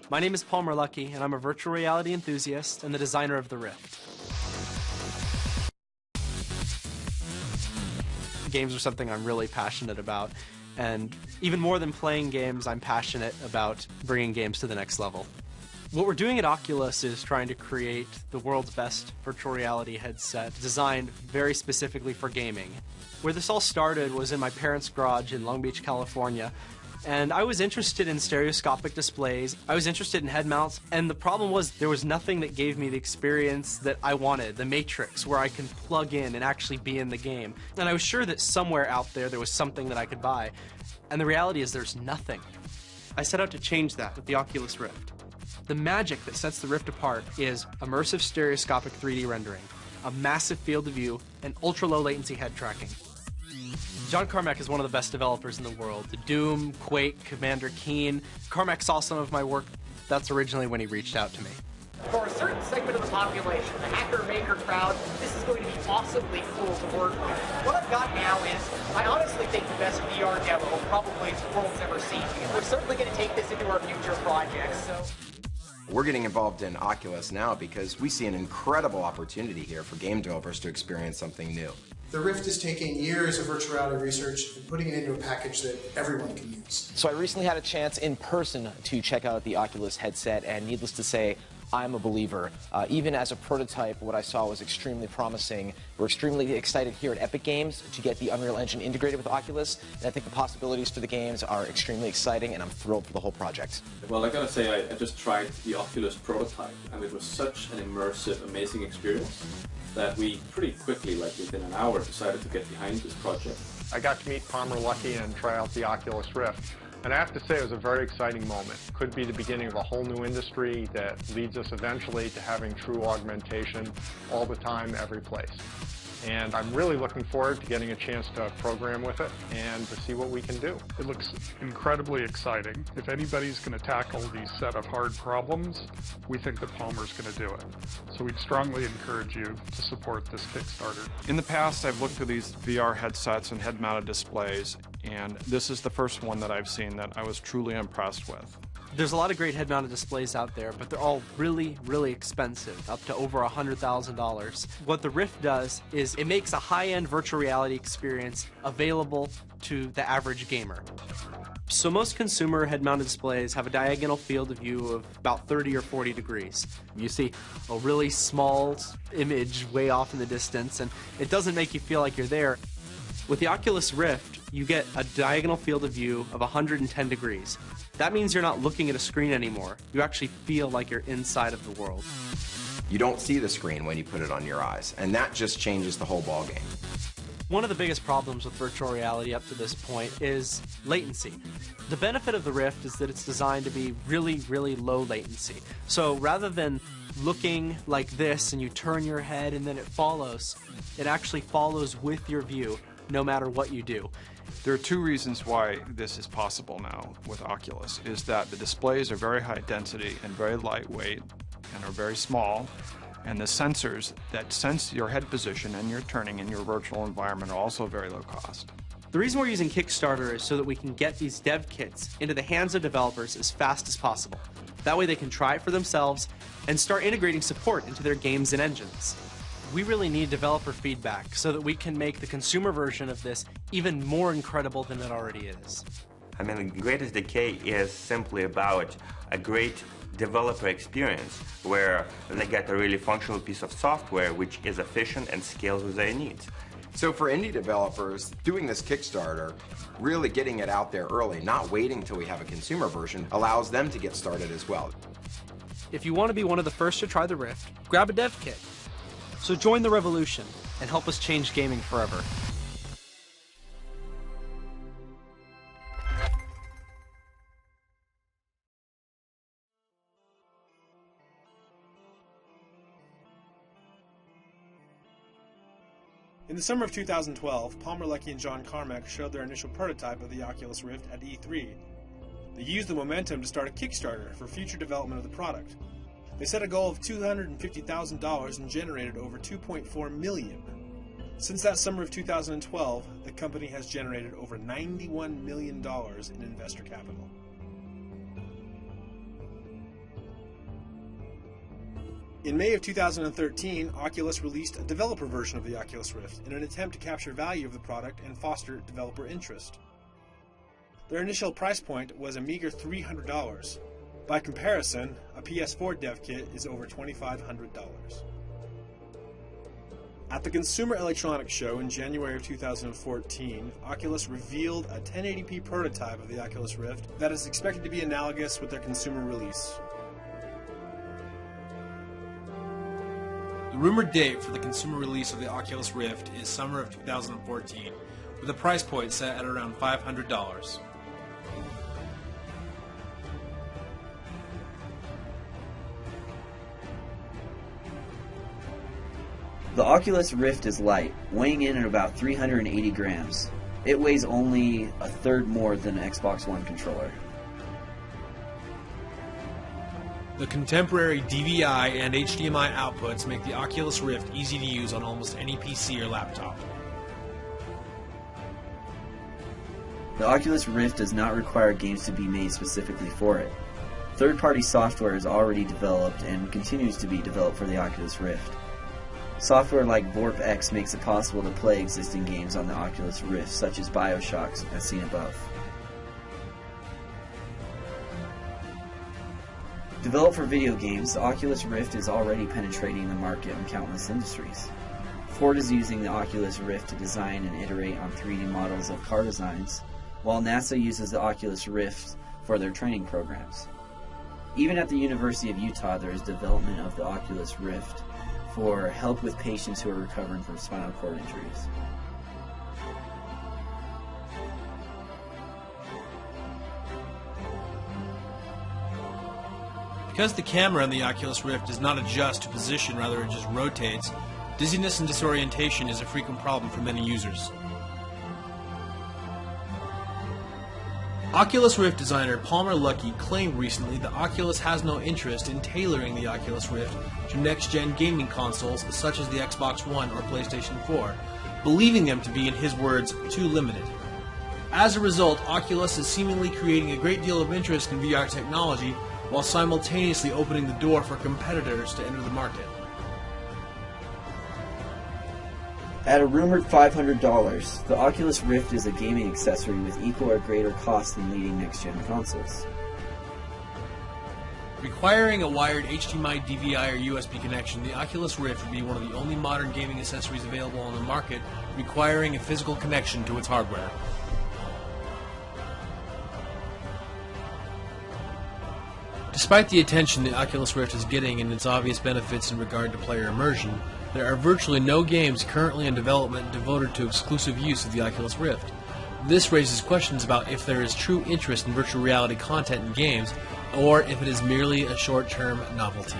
My name is Luckey, and I'm a virtual reality enthusiast and the designer of the Rift. Games are something I'm really passionate about, and even more than playing games, I'm passionate about bringing games to the next level. What we're doing at Oculus is trying to create the world's best virtual reality headset designed very specifically for gaming. Where this all started was in my parents' garage in Long Beach, California. And I was interested in stereoscopic displays, I was interested in head mounts, and the problem was there was nothing that gave me the experience that I wanted, the Matrix, where I can plug in and actually be in the game. And I was sure that somewhere out there was something that I could buy. And the reality is there's nothing. I set out to change that with the Oculus Rift. The magic that sets the Rift apart is immersive stereoscopic 3D rendering, a massive field of view, and ultra-low latency head tracking. John Carmack is one of the best developers in the world. The Doom, Quake, Commander Keen. Carmack saw some of my work. That's originally when he reached out to me. For a certain segment of the population, the hacker-maker crowd, this is going to be awesomely cool to work with. What I've got now is, I honestly think the best VR demo probably the world's ever seen. We're certainly going to take this into our future projects, so... We're getting involved in Oculus now because we see an incredible opportunity here for game developers to experience something new. The Rift is taking years of virtual reality research and putting it into a package that everyone can use. So I recently had a chance in person to check out the Oculus headset, and needless to say, I'm a believer. Even as a prototype, what I saw was extremely promising. We're extremely excited here at Epic Games to get the Unreal Engine integrated with Oculus, and I think the possibilities for the games are extremely exciting, and I'm thrilled for the whole project. Well, I gotta say, I just tried the Oculus prototype, and it was such an immersive, amazing experience that we pretty quickly, like within an hour, decided to get behind this project. I got to meet Luckey and try out the Oculus Rift. And I have to say it was a very exciting moment. Could be the beginning of a whole new industry that leads us eventually to having true augmentation all the time, every place. And I'm really looking forward to getting a chance to program with it and to see what we can do. It looks incredibly exciting. If anybody's going to tackle these set of hard problems, we think that Palmer's going to do it. So we'd strongly encourage you to support this Kickstarter. In the past, I've looked at these VR headsets and head-mounted displays, and this is the first one that I've seen that I was truly impressed with. There's a lot of great head-mounted displays out there, but they're all really, really expensive, up to over $100,000. What the Rift does is it makes a high-end virtual reality experience available to the average gamer. So most consumer head-mounted displays have a diagonal field of view of about 30 or 40 degrees. You see a really small image way off in the distance, and it doesn't make you feel like you're there. With the Oculus Rift, you get a diagonal field of view of 110 degrees. That means you're not looking at a screen anymore. You actually feel like you're inside of the world. You don't see the screen when you put it on your eyes, and that just changes the whole ballgame. One of the biggest problems with virtual reality up to this point is latency. The benefit of the Rift is that it's designed to be really, really low latency. So rather than looking like this and you turn your head and then it follows, it actually follows with your view no matter what you do. There are two reasons why this is possible now with Oculus, is that the displays are very high density and very lightweight and are very small, and the sensors that sense your head position and your turning in your virtual environment are also very low cost. The reason we're using Kickstarter is so that we can get these dev kits into the hands of developers as fast as possible. That way they can try it for themselves and start integrating support into their games and engines. We really need developer feedback so that we can make the consumer version of this even more incredible than it already is. I mean, Greatest Decay is simply about a great developer experience where they get a really functional piece of software which is efficient and scales with their needs. So for indie developers, doing this Kickstarter, really getting it out there early, not waiting till we have a consumer version, allows them to get started as well. If you want to be one of the first to try the Rift, grab a dev kit. So join the revolution and help us change gaming forever. In the summer of 2012, Luckey and John Carmack showed their initial prototype of the Oculus Rift at E3. They used the momentum to start a Kickstarter for future development of the product. They set a goal of $250,000 and generated over $2.4 million. Since that summer of 2012, the company has generated over $91 million in investor capital. In May of 2013, Oculus released a developer version of the Oculus Rift in an attempt to capture value of the product and foster developer interest. Their initial price point was a meager $300. By comparison, a PS4 dev kit is over $2,500. At the Consumer Electronics Show in January of 2014, Oculus revealed a 1080p prototype of the Oculus Rift that is expected to be analogous with their consumer release. The rumored date for the consumer release of the Oculus Rift is summer of 2014, with a price point set at around $500. The Oculus Rift is light, weighing in at about 380 grams. It weighs only a third more than an Xbox One controller. The contemporary DVI and HDMI outputs make the Oculus Rift easy to use on almost any PC or laptop. The Oculus Rift does not require games to be made specifically for it. Third-party software is already developed and continues to be developed for the Oculus Rift. Software like VorpX makes it possible to play existing games on the Oculus Rift, such as BioShock, as seen above. Developed for video games, the Oculus Rift is already penetrating the market in countless industries. Ford is using the Oculus Rift to design and iterate on 3D models of car designs, while NASA uses the Oculus Rift for their training programs. Even at the University of Utah, there is development of the Oculus Rift for help with patients who are recovering from spinal cord injuries. Because the camera in the Oculus Rift does not adjust to position, rather it just rotates, dizziness and disorientation is a frequent problem for many users. Oculus Rift designer Palmer Luckey claimed recently that Oculus has no interest in tailoring the Oculus Rift to next-gen gaming consoles such as the Xbox One or PlayStation 4, believing them to be, in his words, too limited. As a result, Oculus is seemingly creating a great deal of interest in VR technology while simultaneously opening the door for competitors to enter the market. At a rumored $500, the Oculus Rift is a gaming accessory with equal or greater cost than leading next-gen consoles. Requiring a wired HDMI, DVI, or USB connection, the Oculus Rift would be one of the only modern gaming accessories available on the market requiring a physical connection to its hardware. Despite the attention the Oculus Rift is getting and its obvious benefits in regard to player immersion, there are virtually no games currently in development devoted to exclusive use of the Oculus Rift. This raises questions about if there is true interest in virtual reality content in games, or if it is merely a short-term novelty.